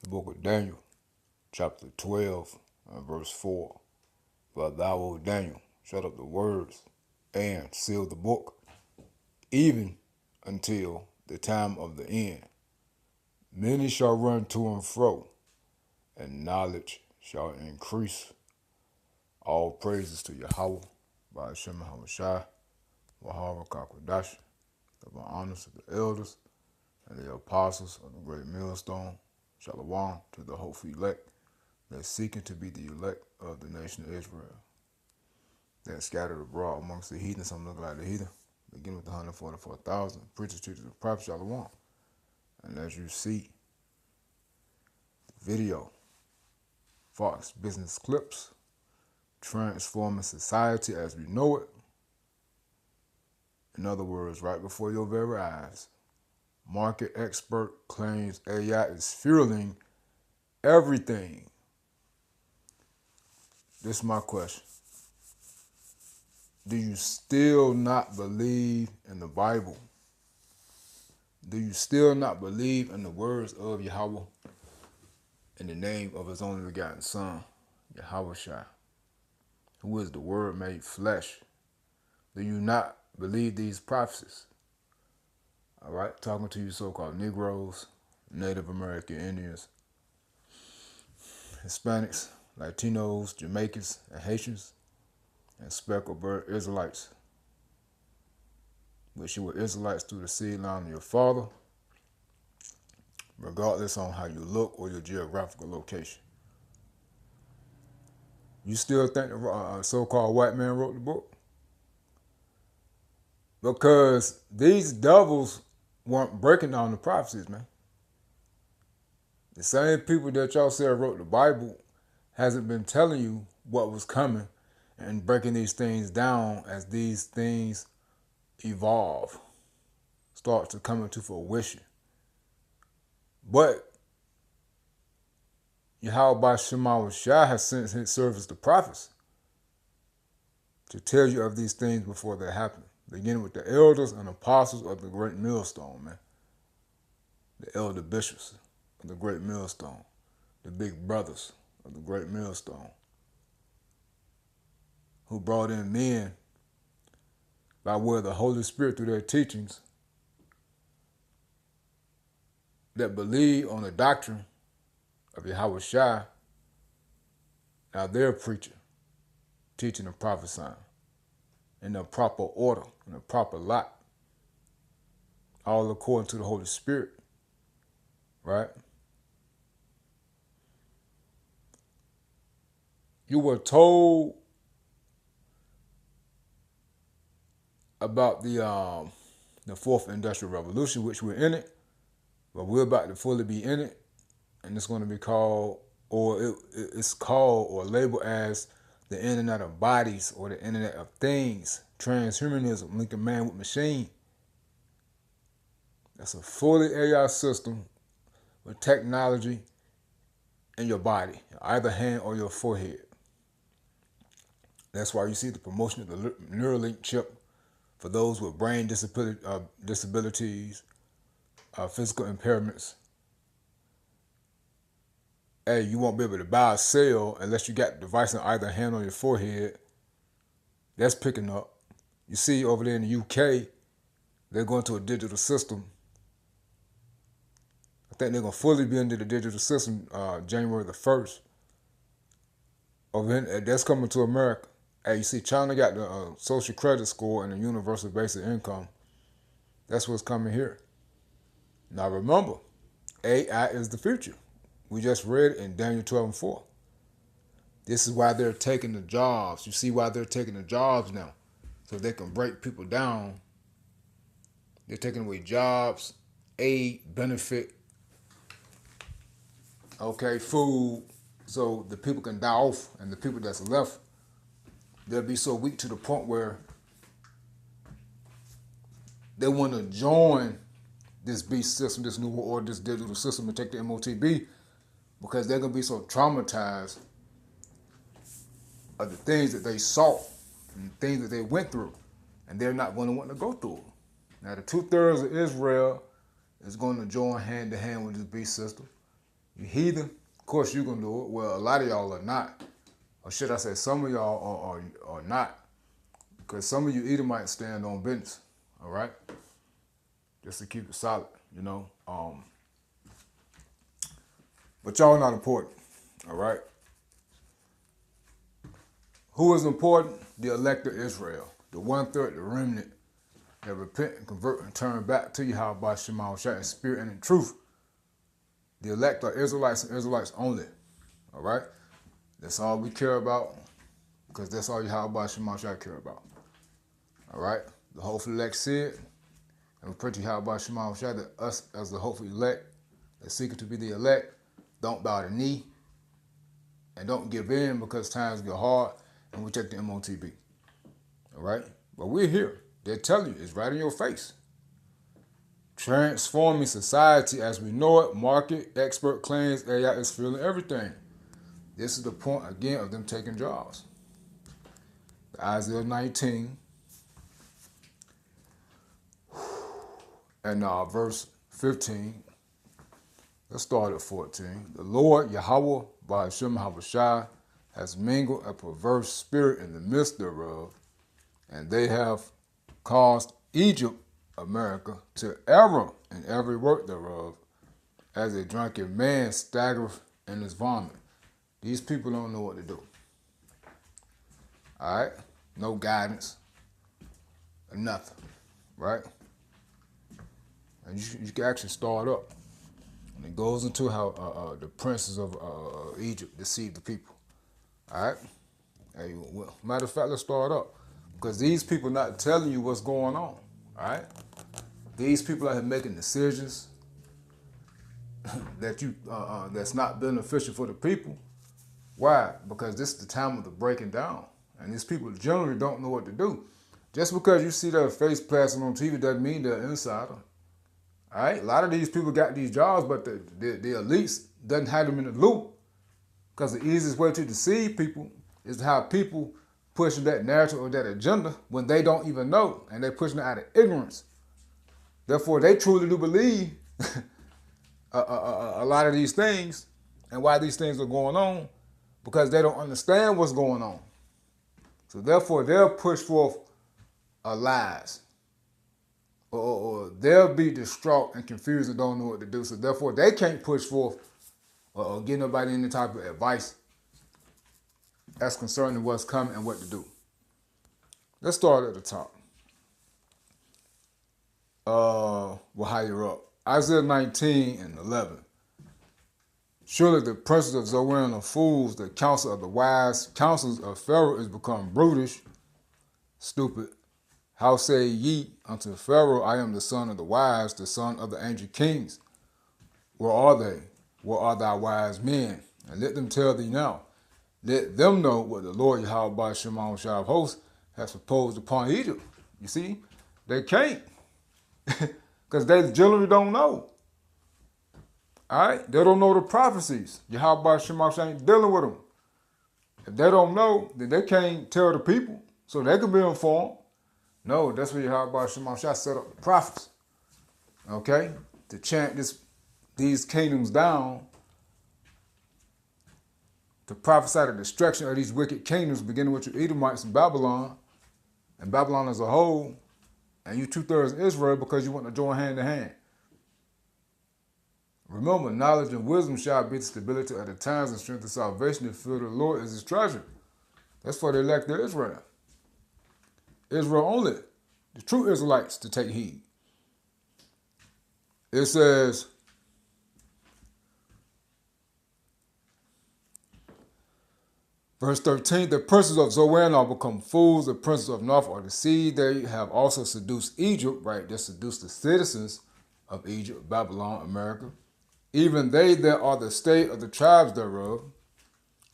Book of Daniel, chapter 12, and verse 4. But thou, O Daniel, shut up the words and seal the book, even until the time of the end. Many shall run to and fro, and knowledge shall increase. All praises to Yahweh, by Hashem HaMashai, Wahara Kakwadash, give honors to the elders and the apostles of the great millstone. Shalom to the hopeful elect that seeking to be the elect of the nation of Israel, that scattered abroad amongst the heathen. Some look like the heathen, beginning with the 144,000 preachers, teachers, and prophets. Shalom. And as you see, the video, Fox Business Clips, transforming society as we know it. In other words, right before your very eyes, market expert claims AI is fueling everything. This is my question. Do you still not believe in the Bible? Do you still not believe in the words of Yahweh in the name of his only begotten Son, Yahweh Shai, who is the Word made flesh? Do you not believe these prophecies? All right, talking to you so-called Negroes, Native American Indians, Hispanics, Latinos, Jamaicans, and Haitians, and speckled bird Israelites, which you were Israelites through the seed line of your father, regardless on how you look or your geographical location. You still think the so-called white man wrote the book? Because these devils weren't breaking down the prophecies, man. The same people that y'all said wrote the Bible hasn't been telling you what was coming and breaking these things down as these things evolve, start to come into fruition. But Yahweh by Shema Shai has sent his servants the prophets to tell you of these things before they happen, beginning with the elders and apostles of the great millstone, man. The elder bishops of the great millstone, the big brothers of the great millstone, who brought in men by way of the Holy Spirit through their teachings that believe on the doctrine of Yahweh Shai. Now they're preaching, teaching and prophesying in the proper order, in the proper lot, all according to the Holy Spirit, right? You were told about the fourth industrial revolution, which we're in it, but we're about to fully be in it, and it's going to be called, or it's called or labeled as the Internet of Bodies or the Internet of Things, transhumanism, linking man with machine. That's a fully AI system with technology in your body, either hand or your forehead. That's why you see the promotion of the Neuralink chip for those with brain disabilities, physical impairments. Hey, you won't be able to buy a cell unless you got the device in either hand or your forehead. That's picking up. You see over there in the UK, they're going to a digital system. I think they're going to fully be into the digital system January the 1st. That's coming to America. Hey, you see, China got the social credit score and the universal basic income. That's what's coming here. Now remember, AI is the future. We just read it in Daniel 12:4. This is why they're taking the jobs. You see why they're taking the jobs now. So they can break people down. They're taking away jobs, aid, benefit, okay, food, so the people can die off, and the people that's left, they'll be so weak to the point where they want to join this beast system, this new or this digital system, and take the MOTB, because they're going to be so traumatized of the things that they saw and the things that they went through, and they're not going to want to go through them. Now, the 2/3 of Israel is going to join hand to hand with this beast system. You heathen. Of course you gonna do it. Well, a lot of y'all are not. Or should I say some of y'all are not. Because some of you Edomites stand on business. All right? Just to keep it solid, you know. But y'all not important. All right? Who is important? The elect of Israel. The 1/3, the remnant that repent and convert and turn back to Yahweh Shema in spirit and in truth. The elect are Israelites and Israelites only. All right? That's all we care about, because that's all Yahweh Shema care about. All right? The hopeful elect said, and we pray to Yahweh Shema that us as the hopeful elect that seeking to be the elect, don't bow the knee and don't give in because times get hard and we check the MOTB. All right? But we're here. They're telling you, it's right in your face. Transforming society as we know it, market, expert claims AI is filling everything. This is the point, again, of them taking jobs. Isaiah 19 and verse 15. Let's start at 14. The Lord, Yahweh, by Hashem Habashai, has mingled a perverse spirit in the midst thereof, and they have caused Egypt, America, to err in every work thereof, as a drunken man staggereth in his vomit. These people don't know what to do. All right? No guidance, nothing, right? And you can actually start up. And it goes into how the princes of Egypt deceived the people. All right? Hey, well, matter of fact, let's start up. Because these people not telling you what's going on. All right? These people out here making decisions that that's not beneficial for the people. Why? Because this is the time of the breaking down. And these people generally don't know what to do. Just because you see their face passing on TV doesn't mean they're an insider. All right? A lot of these people got these jobs, but the elites doesn't have them in the loop. Because the easiest way to deceive people is to have people pushing that narrative or that agenda when they don't even know. And they're pushing it out of ignorance. Therefore, they truly do believe a lot of these things and why these things are going on, because they don't understand what's going on. So therefore, they'll push forth lies. Or they'll be distraught and confused and don't know what to do. So therefore, they can't push forth or give nobody any type of advice as concerning what's coming and what to do. Let's start at the top. We'll higher up. Isaiah 19 and 11. Surely the princes of Zoan are fools, the counsel of the wise, counsels of Pharaoh is become brutish, stupid. How say ye unto Pharaoh, I am the son of the wise, the son of the ancient kings? Where are they? Where are thy wise men? And let them tell thee now. Let them know what the Lord Yahweh Shema Shah of hosts has proposed upon Egypt. You see, they can't. Because they generally don't know. All right? They don't know the prophecies. Yahweh Shema Shah ain't dealing with them. If they don't know, then they can't tell the people so they can be informed. No, that's where Yahweh Shema Shah set up the prophets. Okay? To chant these kingdoms down, to prophesy the destruction of these wicked kingdoms, beginning with your Edomites and Babylon as a whole, and you 2/3 of Israel because you want to join hand in hand. Remember, knowledge and wisdom shall be the stability of the times and strength of salvation. The fear of the Lord is his treasure. That's for the elect of Israel. Israel only, the true Israelites, to take heed. It says, verse 13, the princes of Zoan are become fools, the princes of North are deceived. They have also seduced Egypt, right? They seduced the citizens of Egypt, Babylon, America. Even they that are the state of the tribes thereof.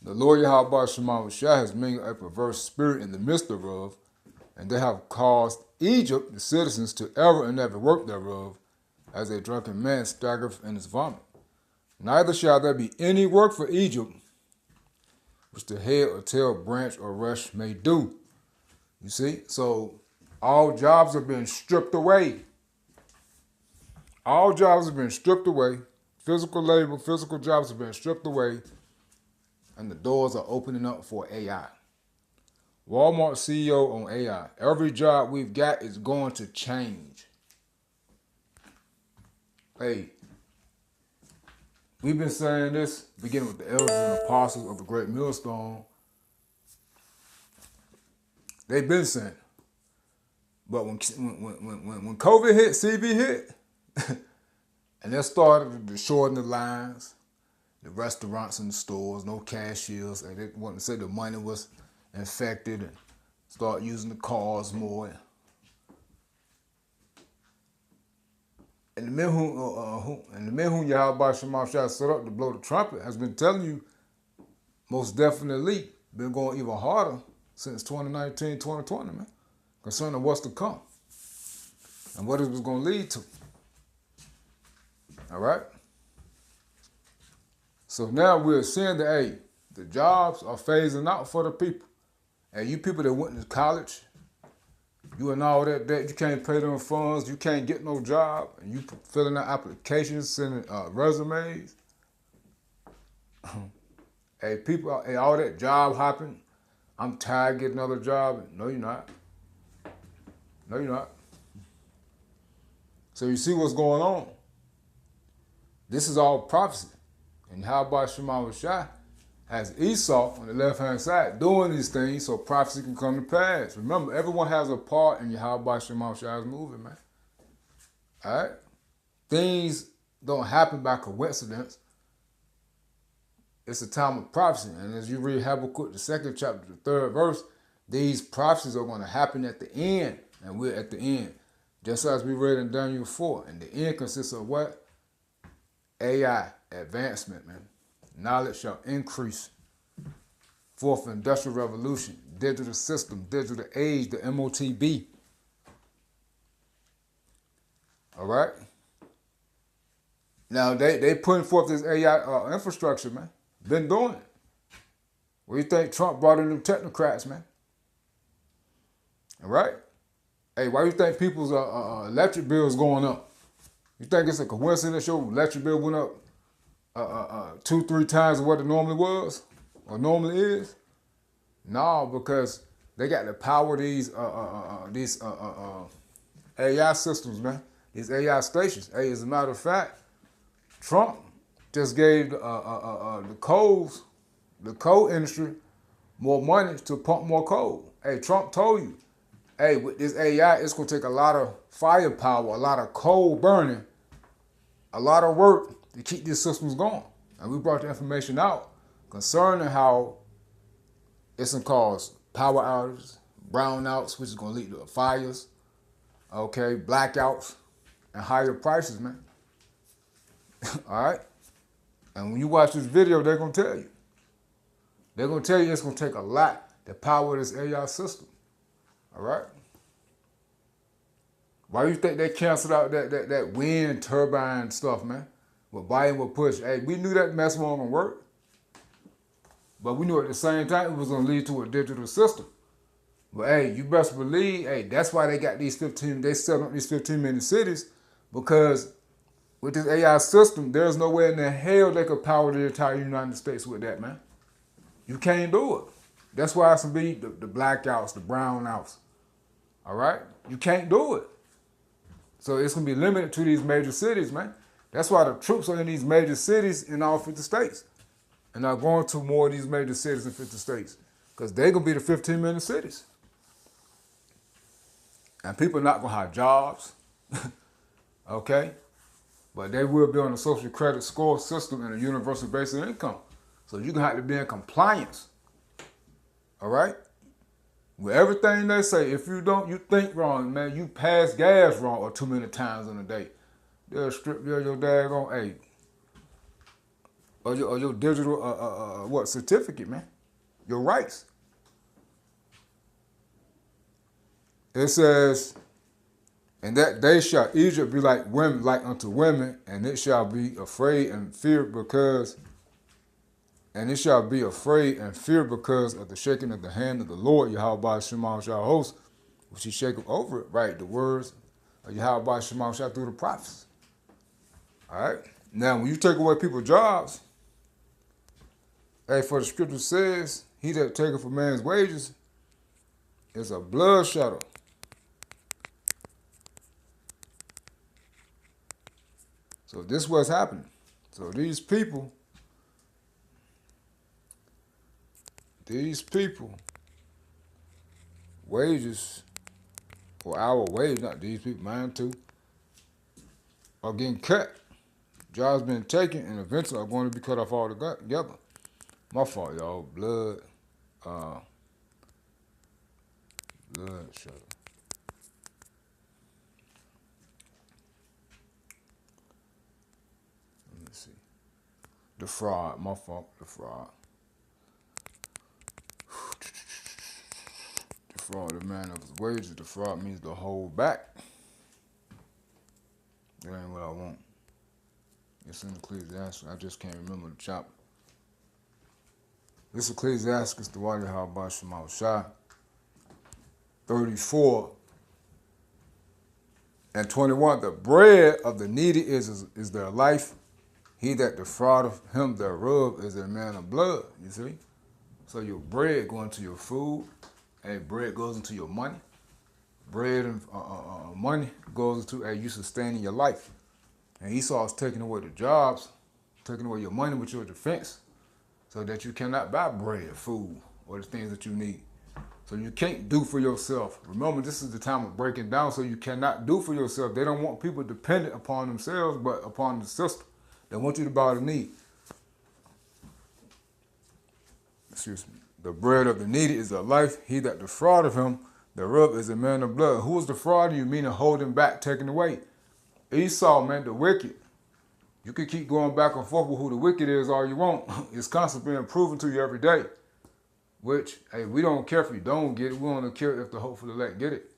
The Lord Yahweh Shema Shah has mingled a perverse spirit in the midst thereof, and they have caused Egypt, the citizens, to err in every work thereof, as a drunken man staggereth in his vomit. Neither shall there be any work for Egypt, which the head or tail, branch or rush may do. You see? So all jobs have been stripped away. All jobs have been stripped away Physical labor, physical jobs have been stripped away, and the doors are opening up for AI. Walmart CEO on AI. Every job we've got is going to change. Hey, we've been saying this, beginning with the elders and apostles of the great millstone. They've been saying it. But when COVID hit, CV hit, and they started to shorten the lines, the restaurants and the stores, no cashiers, and they wanted to say the money was infected and start using the cars more. And the men who Yahweh Shema Shah set up to blow the trumpet has been telling you, most definitely, been going even harder since 2019, 2020, man, concerning what's to come and what it was going to lead to. All right? So now we're seeing that, hey, the jobs are phasing out for the people. And you people that went to college, you and all that, you can't pay them funds, you can't get no job, and you filling out applications, sending resumes. Hey, people, hey, all that job hopping, I'm tired of getting another job. No, you're not. No, you're not. So you see what's going on. This is all prophecy. And how about Shema Shah has Esau on the left-hand side doing these things so prophecy can come to pass. Remember, everyone has a part in Yahweh Shema Shah's movie, man. All right? Things don't happen by coincidence. It's a time of prophecy. And as you read Habakkuk, the 2nd chapter, the 3rd verse, these prophecies are going to happen at the end. And we're at the end. Just as we read in Daniel 4. And the end consists of what? AI, advancement, man. Knowledge shall increase. Fourth industrial revolution, digital system, digital age, the MOTB. All right? Now, they putting forth this AI infrastructure, man. Been doing it. What do you think Trump brought in them technocrats, man? All right? Hey, why do you think people's electric bills going up? You think it's a coincidence your electric bill went up 2-3 times what it normally was or normally is? No, because they got the power of these AI systems, man. These AI stations. Hey, as a matter of fact, Trump just gave the coal industry more money to pump more coal. Hey, Trump told you, hey, with this AI, it's going to take a lot of firepower, a lot of coal burning, a lot of work to keep these systems going. And we brought the information out concerning how it's going to cause power outages, brownouts, which is going to lead to fires, okay, blackouts, and higher prices, man. All right? And when you watch this video, they're going to tell you. They're going to tell you it's going to take a lot to power this AI system. All right? Why do you think they canceled out that wind turbine stuff, man? What Biden would push. Hey, we knew that mess wasn't going to work. But we knew at the same time it was going to lead to a digital system. But hey, you best believe, hey, that's why they got these 15, they set up these 15 million cities, because with this AI system, there's no way in the hell they could power the entire United States with that, man. You can't do it. That's why it's going to be the blackouts, the brownouts. All right? You can't do it. So it's going to be limited to these major cities, man. That's why the troops are in these major cities in all 50 states. And are going to more of these major cities in 50 states. Because they're going to be the 15 million cities. And people are not going to have jobs. Okay? But they will be on a social credit score system and a universal basic income. So you're going to have to be in compliance. All right? With everything they say, if you don't, you think wrong, man, you pass gas wrong or too many times in a day, they'll strip you of your daggone, hey, or your digital, certificate, man, your rights. It says, and that day shall Egypt be like women, like unto women, and it shall be afraid and fear because of the shaking of the hand of the Lord, Yahweh Shema Shah host, which he shaketh over it, right? The words of Yahweh Shema Shah through the prophets. All right. Now, when you take away people's jobs, hey, for the scripture says, he that taketh a man's wages is a blood shedder. So this is what's happening. So these people, wages, or our wage, not these people, mine too, are getting cut. Jobs being taken and eventually are going to be cut off all together. My fault, y'all. Blood shudder. Let me see. Defraud, my fault, defraud. Defraud the man of his wages. Defraud means to hold back. That ain't what I want. It's in Ecclesiastes. I just can't remember the chapter. This Ecclesiastes, the Wadi Habah Shemal Shah, 34 and 21. The bread of the needy is their life. He that defraudeth him thereof is a man of blood. You see? So your bread going to your food, and bread goes into your money. Bread and money goes into you sustaining your life. And Esau is taking away the jobs, taking away your money with your defense, so that you cannot buy bread, food, or the things that you need. So you can't do for yourself. Remember, this is the time of breaking down, so you cannot do for yourself. They don't want people dependent upon themselves, but upon the system. They want you to buy the need. Excuse me. The bread of the needy is a life. He that defraudeth him thereof is a man of blood. Who is defrauding you? Meaning holding back, taking away. Esau, man, the wicked. You can keep going back and forth with who the wicked is all you want. It's constantly being proven to you every day. Which, hey, we don't care if you don't get it. We don't care if the hopeful elect get it.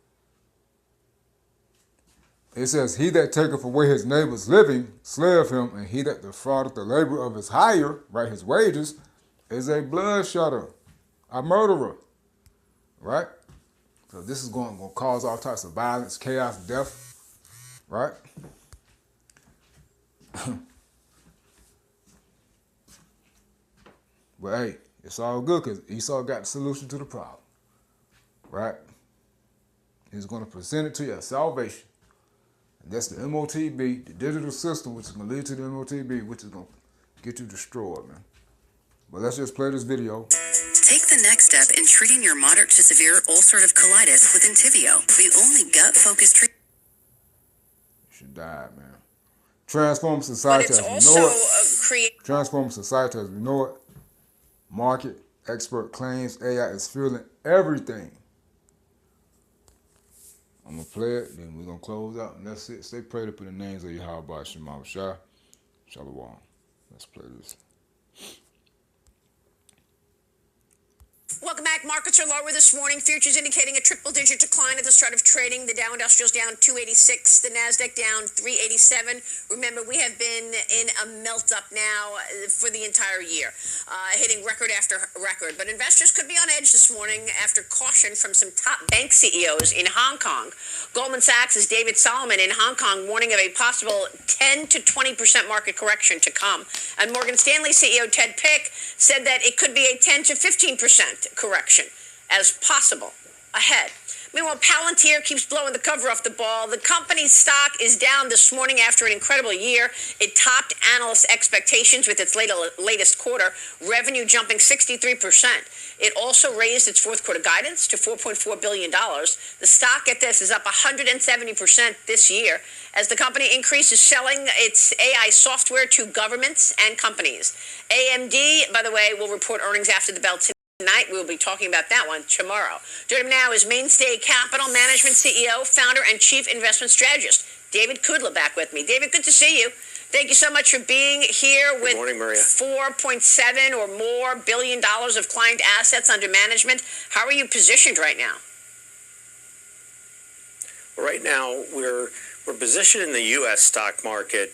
It says, he that taketh away his neighbor's living, slayeth him, and he that defraudeth the labor of his hire, right, his wages, is a blood shedder, a murderer, right? So this is going to cause all types of violence, chaos, death, right? But hey, it's all good because Esau got the solution to the problem, right? He's going to present it to you as salvation. And that's the MOTB, the digital system, which is going to lead to the MOTB, which is going to get you destroyed, man. But let's just play this video. Take the next step in treating your moderate to severe ulcerative colitis with Entyvio, the only gut-focused treatment. You should die, man. Transform society as we know it. Transform society as we know it. Market, expert claims AI is fueling everything. I'm going to play it, then we're going to close out, and that's it. Stay prayed up in the names of Yahweh Shema Shah. Shalom. Let's play this. Welcome back. Markets are lower this morning. Futures indicating a triple-digit decline at the start of trading. The Dow Industrial's down 286. The Nasdaq down 387. Remember, we have been in a melt-up now for the entire year, hitting record after record. But investors could be on edge this morning after caution from some top bank CEOs in Hong Kong. Goldman Sachs' David Solomon in Hong Kong warning of a possible 10 to 20% market correction to come. And Morgan Stanley CEO Ted Pick said that it could be a 10 to 15% correction as possible ahead. Meanwhile, Palantir keeps blowing the cover off the ball. The company's stock is down this morning after an incredible year. It topped analysts' expectations with its latest quarter, revenue jumping 63%. It also raised its fourth quarter guidance to $4.4 billion. The stock, get this, is up 170% this year as the company increases selling its AI software to governments and companies. AMD, by the way, will report earnings after the bell tonight. We'll be talking about that one tomorrow. Joining him now is Mainstay Capital Management CEO, founder, and chief investment strategist, David Kudla, back with me. David, good to see you. Thank you so much for being here with Good morning, Maria. $4.7 or more billion of client assets under management. How are you positioned right now? Right now, we're positioned in the U.S. stock market,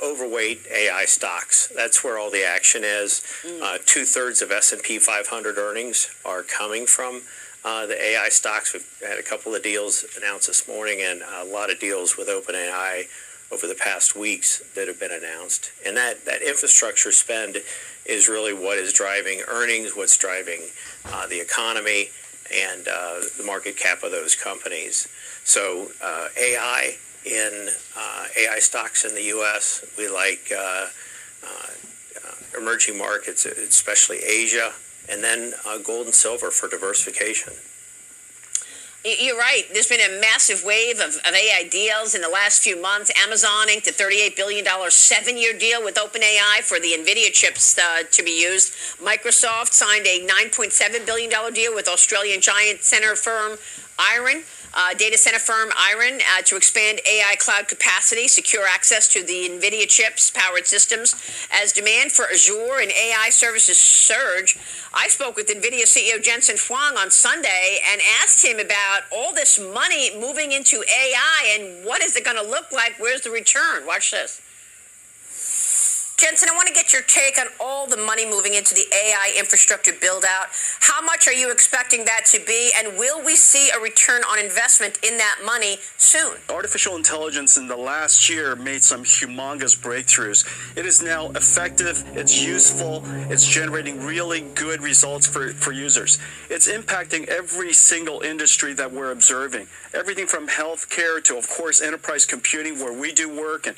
overweight AI stocks. That's where all the action is. 2/3 of S&P 500 earnings are coming from the AI stocks. We've had a couple of deals announced this morning and a lot of deals with OpenAI over the past weeks that have been announced. And that infrastructure spend is really what is driving earnings, what's driving the economy, and the market cap of those companies. So AI stocks in the U.S., we like emerging markets, especially Asia, and then gold and silver for diversification. You're right. There's been a massive wave of AI deals in the last few months. Amazon inked a $38 billion 7-year deal with OpenAI for the NVIDIA chips to be used. Microsoft signed a $9.7 billion deal with Australian giant data center firm Iron to expand AI cloud capacity, secure access to the NVIDIA chips powered systems. As demand for Azure and AI services surge, I spoke with NVIDIA CEO Jensen Huang on Sunday and asked him about all this money moving into AI and what is it going to look like? Where's the return? Watch this. Jensen, I want to get your take on all the money moving into the AI infrastructure build-out. How much are you expecting that to be, and will we see a return on investment in that money soon? Artificial intelligence in the last year made some humongous breakthroughs. It is now effective, it's useful, it's generating really good results for users. It's impacting every single industry that we're observing. Everything from healthcare to, of course, enterprise computing, where we do work, and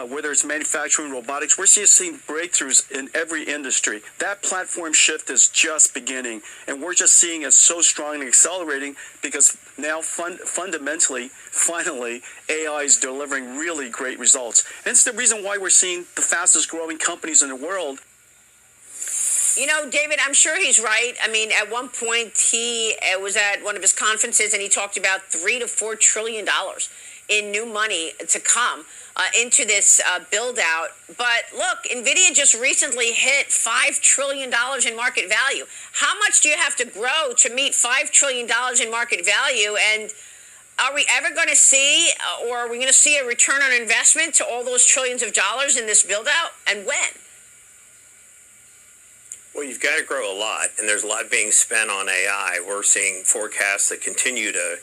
whether it's manufacturing, robotics, we're seeing breakthroughs in every industry. That platform shift is just beginning, and we're just seeing it so strongly accelerating because now fundamentally, finally, AI is delivering really great results. And it's the reason why we're seeing the fastest growing companies in the world. You know, David, I'm sure he's right. I mean, at one point, he was at one of his conferences and he talked about $3 to $4 trillion in new money to come into this build-out. But look, NVIDIA just recently hit $5 trillion in market value. How much do you have to grow to meet $5 trillion in market value? And are we ever going to see, or are we going to see a return on investment to all those trillions of dollars in this build-out? And when? Well, you've got to grow a lot, and there's a lot being spent on AI. We're seeing forecasts that continue to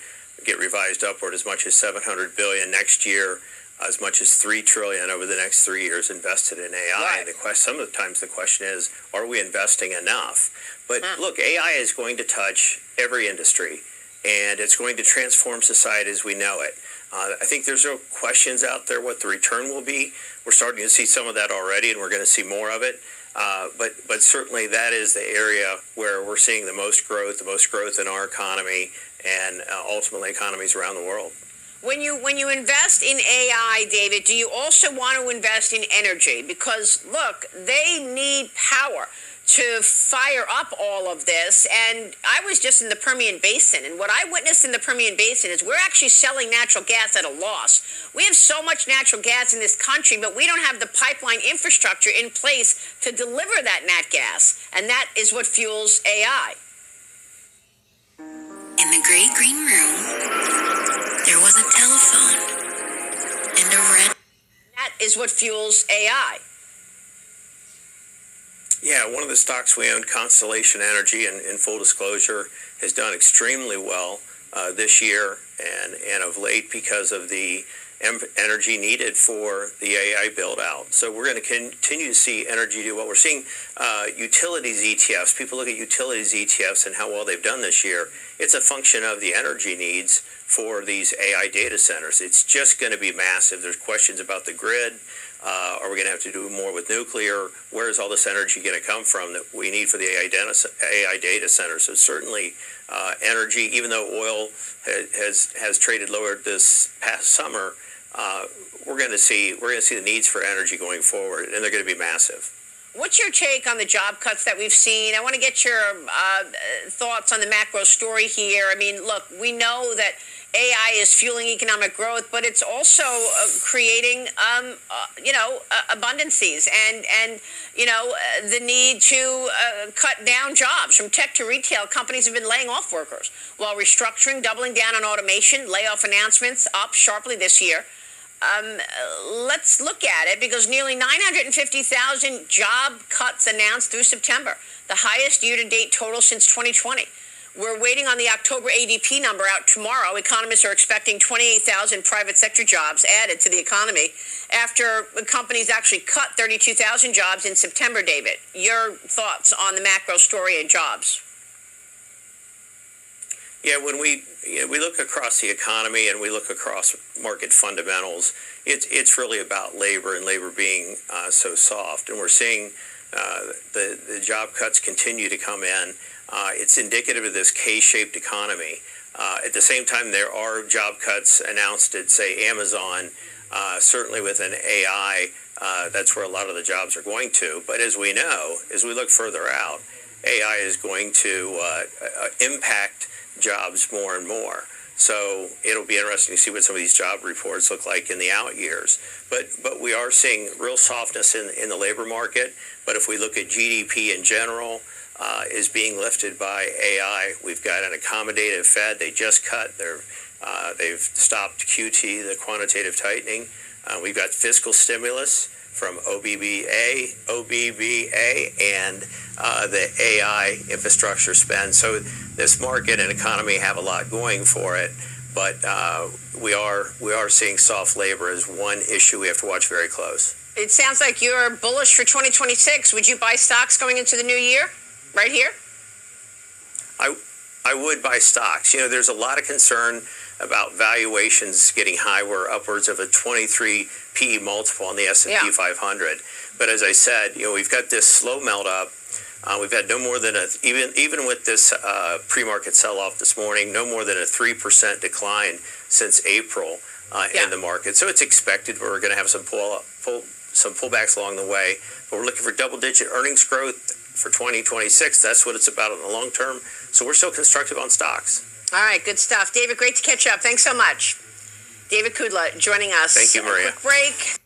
get revised upward as much as $700 billion next year, as much as $3 trillion over the next 3 years invested in AI. Right. Some of the times the question is, are we investing enough? But look, AI is going to touch every industry, and it's going to transform society as we know it. I think there's no questions out there what the return will be. We're starting to see some of that already, and we're going to see more of it. But certainly that is the area where we're seeing the most growth in our economy and ultimately economies around the world. When you invest in AI, David, do you also want to invest in energy? Because, look, they need power to fire up all of this. And I was just in the Permian Basin, and what I witnessed in the Permian Basin is we're actually selling natural gas at a loss. We have so much natural gas in this country, but we don't have the pipeline infrastructure in place to deliver that nat gas, and that is what fuels AI. In the great green room, there was a telephone and a red. That is what fuels AI. Yeah, one of the stocks we own, Constellation Energy, and in full disclosure, has done extremely well this year and of late because of the energy needed for the AI build-out. So we're going to continue to see energy do well. We're seeing utilities ETFs. People look at utilities ETFs and how well they've done this year. It's a function of the energy needs for these AI data centers. It's just going to be massive. There's questions about the grid. Are we going to have to do more with nuclear? Where is all this energy going to come from that we need for the AI data centers? So certainly energy, even though oil has traded lower this past summer, we're going to see the needs for energy going forward, and they're going to be massive. What's your take on the job cuts that we've seen? I want to get your thoughts on the macro story here. I mean, look, we know that AI is fueling economic growth, but it's also creating, abundancies and the need to cut down jobs. From tech to retail, companies have been laying off workers while restructuring, doubling down on automation. Layoff announcements up sharply this year. Let's look at it because nearly 950,000 job cuts announced through September, the highest year-to-date total since 2020. We're waiting on the October ADP number out tomorrow. Economists are expecting 28,000 private sector jobs added to the economy after companies actually cut 32,000 jobs in September, David. Your thoughts on the macro story and jobs? Yeah, when we look across the economy and we look across market fundamentals, it's really about labor and labor being so soft, and we're seeing the job cuts continue to come in. It's indicative of this K-shaped economy. At the same time, there are job cuts announced at, say, Amazon. Certainly with an AI, that's where a lot of the jobs are going to. But as we know, as we look further out, AI is going to impact jobs more and more. So it'll be interesting to see what some of these job reports look like in the out years. But we are seeing real softness in the labor market. But if we look at GDP in general, is being lifted by AI. We've got an accommodative Fed. They just cut they've stopped QT, the quantitative tightening. We've got fiscal stimulus from OBBA, and the AI infrastructure spend. So this market and economy have a lot going for it, but we are seeing soft labor as one issue we have to watch very close. It sounds like you're bullish for 2026. Would you buy stocks going into the new year? Right here? I would buy stocks. You know, there's a lot of concern about valuations getting high. We're upwards of a 23 PE multiple on the S&P 500. But as I said, you know, we've got this slow melt up. We've had no more than even with this pre-market sell-off this morning, no more than a 3% decline since April in the market. So it's expected we're going to have some pullbacks along the way. But we're looking for double-digit earnings growth for 2026. That's what it's about in the long term. So we're still constructive on stocks. All right, good stuff. David, great to catch up. Thanks so much. David Kudla joining us. Thank you, Maria. A quick break.